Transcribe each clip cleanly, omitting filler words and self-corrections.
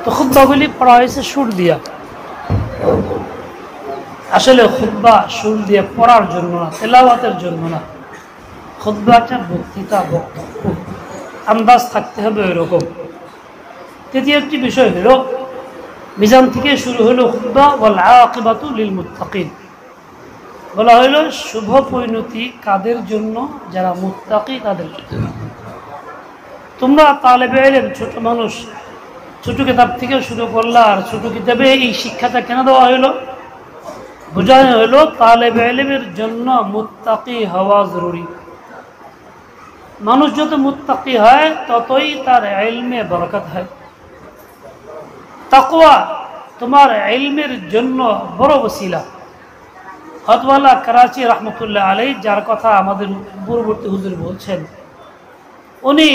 তো খুতবাগুলি পড়া হয়েছে সুর দিয়া। আসলে খুতবা সুর দিয়ে পড়ার জন্য না, তেলাওয়াতের জন্য না। খুতবা একটা বক্তৃতা, বক্তব্য, আন্দাজ থাকতে হবে ওই রকম। তৃতীয় একটি বিষয় হলো মিজান থেকে শুরু হলো খুতবা ওয়াল আকিবাতু লিল মুত্তাকিন। বলা হইল শুভ পরিণতি কাদের জন্য? যারা মুত্তাকি তাদের জন্য। তোমরা তালেবে ইলম, ছোট মানুষ, ছোট কিতাব থেকে শুরু করলা, আর ছোট কিতাবে এই শিক্ষাটা কেন দেওয়া হইল? বোঝানো হইল তালেবে ইলমের জন্য মুত্তাকি হওয়া জরুরি। মানুষ যত মুত্তাকি হয় ততই তার ইলমে বরকত হয়। তাকওয়া তোমার ইলমের জন্য বড় ওসিলা। হযরত করাচি রহমতুল্লাহ আলাইহি, যার কথা আমাদের পূর্ববর্তী হুজুর বলছেন, উনি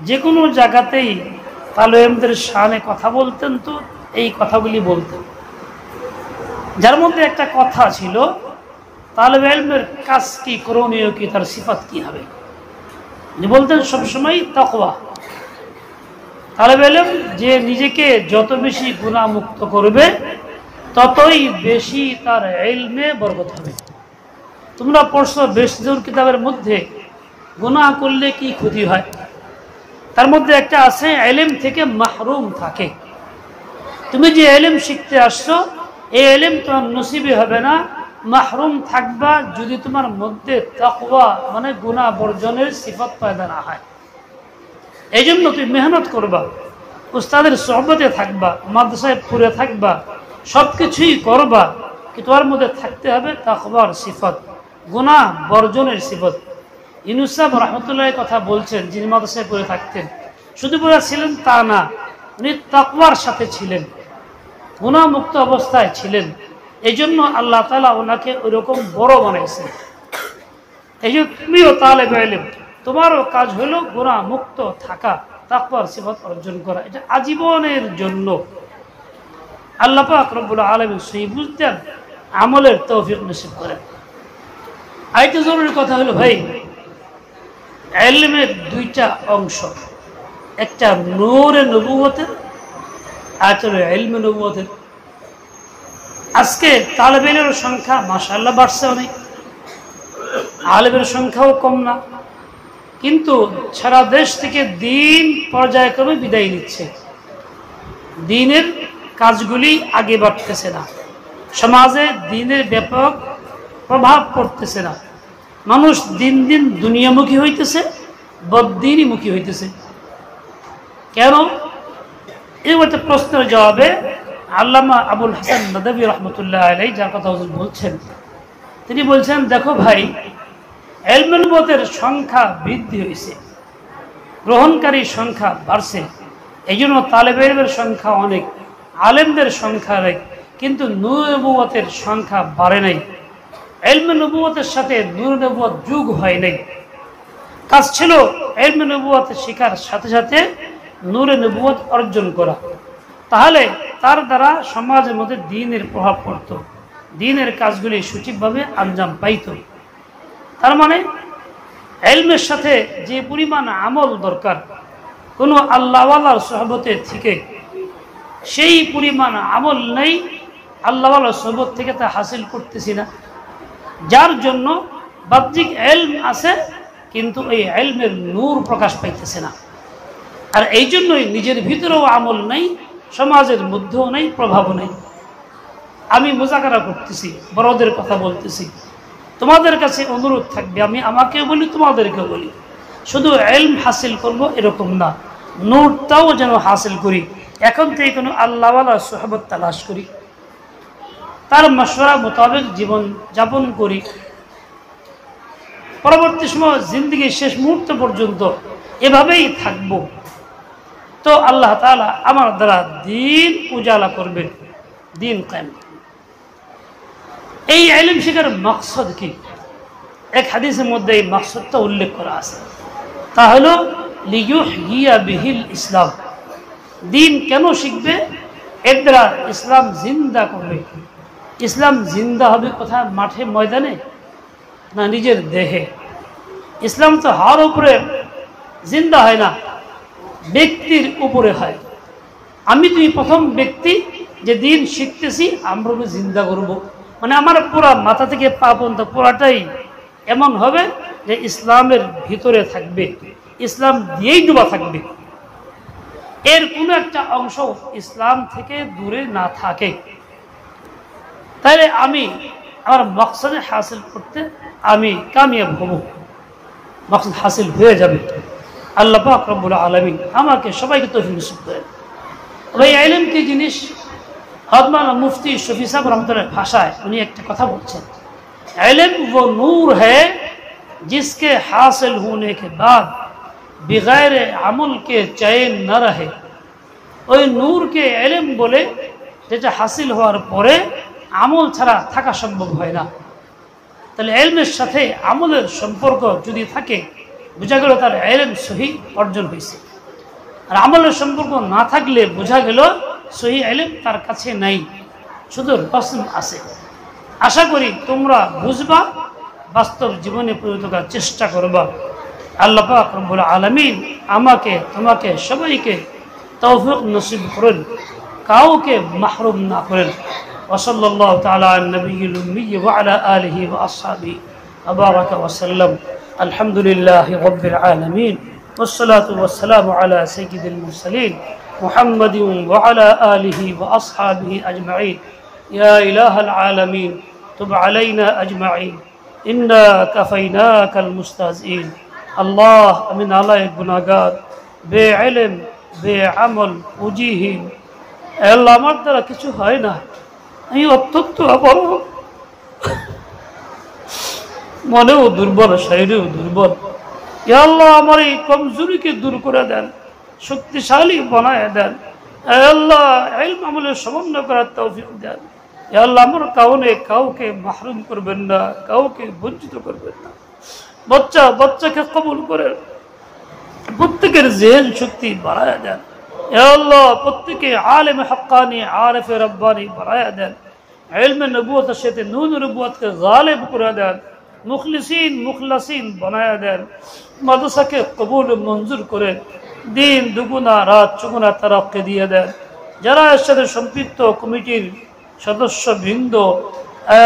যে কোনো জায়গাতেই তালেবেদের শানে কথা বলতেন, তো এই কথাগুলি বলতেন। যার মধ্যে একটা কথা ছিল তালেবে ইলমের কাজ কি, করণীয় কি, তার সিফাত কি হবে। উনি বলতেন সবসময় তাকওয়া। তালেবে ইলম যে নিজেকে যত বেশি গুনাহ মুক্ত করবে ততই বেশি তার ইলমে বরকত হবে। তোমরা পড়ছো বেশজুর কিতাবের মধ্যে গুনাহ করলে কি ক্ষতি হয়, তার মধ্যে একটা আছে ইলম থেকে মাহরুম থাকে। তুমি যে ইলম শিখতে আসছো এই ইলম তোমার নসিবে হবে না, মাহরুম থাকবা যদি তোমার মধ্যে তাকওয়া মানে গুনাহ বর্জনের সিফাত পয়দা না হয়। এই জন্য তুমি মেহনত করবা, উস্তাদের সোহবতে থাকবা, মাদ্রাসায় পড়ে থাকবা, সব কিছুই করবা, কিন্তু তোমার মধ্যে থাকতে হবে তাকওয়ার সিফাত, গুনাহ বর্জনের সিফাত। ইউনূস সাহেব রহমতুল্লাহ কথা বলছেন, যিনি মাদ্রাসায় পড়ে থাকতেন, শুধু পড়ে ছিলেন তা না, উনি তাকওয়ার সাথে ছিলেন, গুনাহ মুক্ত অবস্থায় ছিলেন। এই জন্য আল্লাহ তাআলা ওনাকে ওইরকম বড় বানাইছেন। এই যে তুমিও তালেবে ইলম, তোমারও কাজ হলো গুনাহ মুক্ত থাকা, তাকওয়ার সিফাত অর্জন করা। এটা আজীবনের জন্য। আল্লাহ পাক রব্বুল আলামিন সেই বুঝতেন, আমলের তৌফিক নসিব করেন। আরেকটা জরুরি কথা হলো ভাই, ইলমের দুইটা অংশ, একটা নূরে নবুয়তের আর একটা ইলমে নবুয়তের। আজকে তালেবে ইলমের সংখ্যা মাশাআল্লাহ বাড়ছে অনেক, আলেমের সংখ্যাও কম না, কিন্তু সারা দেশ থেকে দিন পর্যায়ক্রমে বিদায় নিচ্ছে। দিনের কাজগুলি আগে বাড়তেছে না, সমাজে দিনের ব্যাপক প্রভাব পড়তেছে না। মানুষ দিন দিন দুনিয়ামুখী হইতেছে, বদ্দিনই মুখী হইতেছে। কেন? এই একটা প্রশ্নের জবাবে আল্লামা আবুল হাসান নদভী রহমতুল্লাহ আলাইহি, যার কথা হুজুর বলছেন, তিনি বলছেন, দেখো ভাই, ইলমে নবুয়তের সংখ্যা বৃদ্ধি হয়েছে, গ্রহণকারীর সংখ্যা বাড়ছে, এই জন্য তালেবে ইলমের সংখ্যা অনেক, আলেমদের সংখ্যা অনেক, কিন্তু নূরে নবুয়তের সংখ্যা বাড়ে নাই। ইলমে নবুয়তের সাথে নূরে নবুয়ত যোগ হয় নাই। কাজ ছিল ইলমে নবুয়ত শেখার সাথে সাথে নূরে নবুয়ত অর্জন করা, তাহলে তার দ্বারা সমাজের মধ্যে দ্বীনের প্রভাব পড়ত, দ্বীনের কাজগুলি সঠিকভাবে আঞ্জাম পাইত। তার মানে ইলমের সাথে যে পরিমাণ আমল দরকার কোনো আল্লাহওয়ালার সোহবতে থেকে, সেই পরিমাণ আমল নেই, আল্লাহওয়ালার সোহবত থেকে তা হাসিল করতেছি না। যার জন্য বাহ্যিক ইলম আছে কিন্তু এই ইলমের নূর প্রকাশ পাইতেছে না। আর এই জন্যই নিজের ভিতরেও আমল নেই, সমাজের মধ্যেও নেই, প্রভাবও নেই। আমি মুজাকারা করতেছি, বড়দের কথা বলতেছি, তোমাদের কাছে অনুরোধ থাকবে, আমি আমাকেও বলি তোমাদেরকেও বলি, শুধু ইলম হাসিল করব এরকম না, নূরটাও যেন হাসিল করি। এখন থেকে কোনো আল্লাহওয়ালার সোহবত তালাশ করি, তার মশওয়ারা মোতাবেক জীবন যাপন করি, পরবর্তী সময় জিন্দেগির শেষ মুহূর্ত পর্যন্ত এভাবেই থাকব, তো আল্লাহ তাআলা আমার দ্বারা দ্বীন উজালা করবেন, দ্বীন কায়েম। এই ইলম শিখার মাকসাদ কি? এক হাদিসের মধ্যে এই মাকসাদটা উল্লেখ করা আছে, তা হলো লিইউহইয়া বিহিল ইসলাম। দ্বীন কেন শিখবে? এর দ্বারা ইসলাম জিন্দা করবে। ইসলাম জিন্দা হবে কোথায়? মাঠে ময়দানে না নিজের দেহে? ইসলাম তো হার উপরে জিন্দা হয় না, ব্যক্তির উপরে হয়। আমি তুমি প্রথম ব্যক্তি যে দিন শিখতেছি আমরা জিন্দা করব, মানে আমার পুরা মাথা থেকে পা পর্যন্ত পুরাটাই এমন হবে যে ইসলামের ভিতরে থাকবে, ইসলাম দিয়েই ডুবা থাকবে, এর কোনো একটা অংশ ইসলাম থেকে দূরে না থাকে। তাহলে আমি আমার মকসদে হাসিল করতে আমি কামিয়াব হব, মকসদ হাসিল হয়ে যাবে। আল্লাহ পাক রব্বুল আলামিন আমাকে সবাইকে তৌফিক নসিব করেন। ভাই ইলম কি জিনিস, হযরত মুফতি শফি সাহেব রহমতুল্লাহ ভাষায় উনি একটা কথা বলছেন, इल्म वो नूर है जिसके हासिल होने के बाद बगैर अमल के चैन न रहे। ওই নূরকে ইলম বলে যেটা হাসিল হওয়ার পরে আমল ছাড়া থাকা সম্ভব হয় না। তাহলে ইলমের সাথে আমলের সম্পর্ক যদি থাকে বোঝা গেল তার ইলম সহি অর্জন হয়েছে, আর আমলের সম্পর্ক না থাকলে বোঝা গেল সহি ইলম তার কাছে নাই, শুধু রসম আছে। আশা করি তোমরা বুঝবা, বাস্তব জীবনে পরিণত করার চেষ্টা করবা। আল্লাহ পাক রব্বুল আলামিন আমাকে তোমাকে সবাইকে তৌফিক নসিব করেন, কাউকে মাহরুম না করেন। ওয়াসাল্লাল্লাহু তাআলা আলা নবিয়্যিল উম্মি ওয়া আলা আলিহি ওয়া আসহাবিহি ওয়া বারাকা ওয়া সাল্লাম। আলহামদুলিল্লাহি রাব্বিল আলামিন ওয়াসসালাতু ওয়াসসালামু আলা সাইয়্যিদিল মুরসালিন মুহাম্মাদিন ওয়া আলা আলিহি ওয়া আসহাবিহি আজমাইন। ইয়া ইলাহাল আলামিন তুব আলাইনা আজমাইন ইন্না কাফাইনাকাল মুস্তাহজিন। আল্লাহ আমি নালায়েক গুনাহগার, বেইলম বেআমল পুঁজিহীন, আল্লাহ আমার দ্বারা কিছু হয় না, আমি অত্যন্ত বড়, মনেও দুর্বল, শরীরেও দুর্বল। ইয়া আল্লাহ আমার এই কমজোরিকে দূর করে দেন, শক্তিশালী বানায় দেন। আল্লাহ ইলম আমলের সমন্বয় করার তৌফিক দেন। ইয়া আল্লাহ আমার কারণে কাউকে মাহরুম করবেন না, কাউকে বঞ্চিত করবেন না। বাচ্চাকে কবুল করেন, প্রত্যেকের জেহেন শক্তি বাড়ায়া দেন। ইয়া আল্লাহ প্রত্যেকে আলেম হাক্কানি আরিফে রব্বানি বাড়ায়া দেন। ইলমে নবুয়তের সাথে নূর নবুয়তকে গালিব করে দেন, মুখলিসিন মুখলাসিন বানায়া দেন। মাদ্রাসাকে কবুল মঞ্জুর করে দিন দুগুনা রাত চুগুনা তারাক্কি দিয়ে দেন। যারা এর সাথে সম্পৃক্ত কমিটির সদস্যবৃন্দ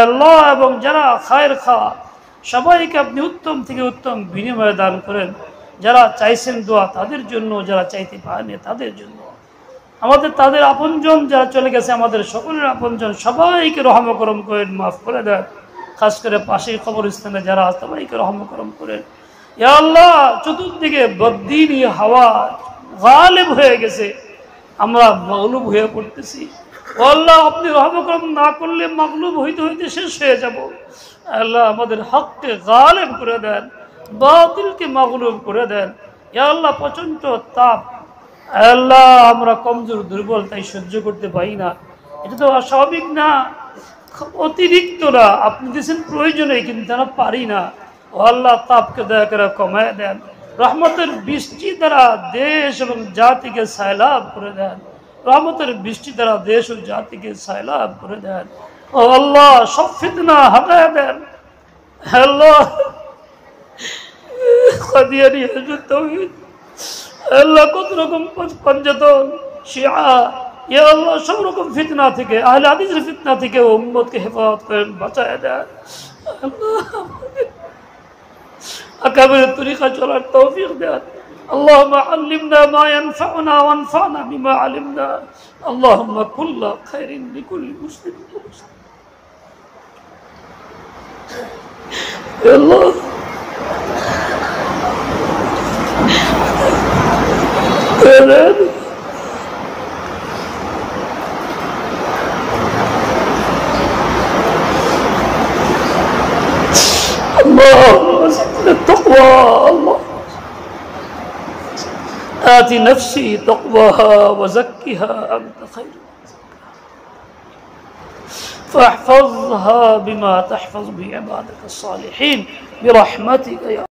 আল্লাহ এবং যারা খায়ের খা সবাইকে আপনি উত্তম থেকে উত্তম বিনিময় দান করেন। যারা চাইছেন দোয়া তাদের জন্য, যারা চাইতে পারেনি তাদের জন্য, আমাদের তাদের আপনজন যারা চলে গেছে আমাদের সকলের আপনজন সবাইকে রহম করম করেন, মাফ করে দেন। খাস করে পাশের কবরস্থানে যারা সবাইকে রহম করম করেন। ইয়া আল্লাহ চতুর্দিকে বদ্দিনী হাওয়া গালিব হয়ে গেছে, আমরা মাগলুব হয়ে পড়তেছি। ও আল্লাহ আপনি রহম করম না করলে মাগলুব হইতে হইতে শেষ হয়ে যাব। আল্লাহ আমাদের হককে গালিব করে দেন, বাতিলকে মাগলুব করে দেন। ইয়া আল্লাহ প্রচন্ড তাপ, আল্লাহ আমরা কমজোর দুর্বল, তাই সহ্য করতে পারি না। এটা তো অস্বাভাবিক না, অতিরিক্ত না, আপনি দিয়েছেন প্রয়োজনে, কিন্তু আমরা পারি না। ও আল্লাহ তাপকে দয়া করে কমায় দেন, রহমতের বৃষ্টি দ্বারা দেশ এবং জাতিকে সায়লাব করে দেন, রহমতের বৃষ্টি দ্বারা দেশ ও জাতিকে সায়লাব করে দেন। ও আল্লাহ সব ফিতনা হটায় দেন। আল্লাহ কাদিয়ানী হিজবুত তাওহীদ, আল্লাহ কত রকম পঞ্জাতন শিয়া, ইয়া আল্লাহ সব রকম ফিতনা থেকে, আহলে হাদিসের ফিতনা থেকে উম্মতকে হেফাজত করেন, বাঁচায় দেন। আকাবের তরিকা চলার তৌফিক দেন। اللهم علمنا ما ينفعنا وانفعنا بما علمنا. اللهم كل خير لكل مسلم ومسلم. يا الله اللهم زدنا التقوى. الله آت نفسي تقواها وزكها أنت خير فاحفظها بما تحفظ بعبادك الصالحين برحمتك يا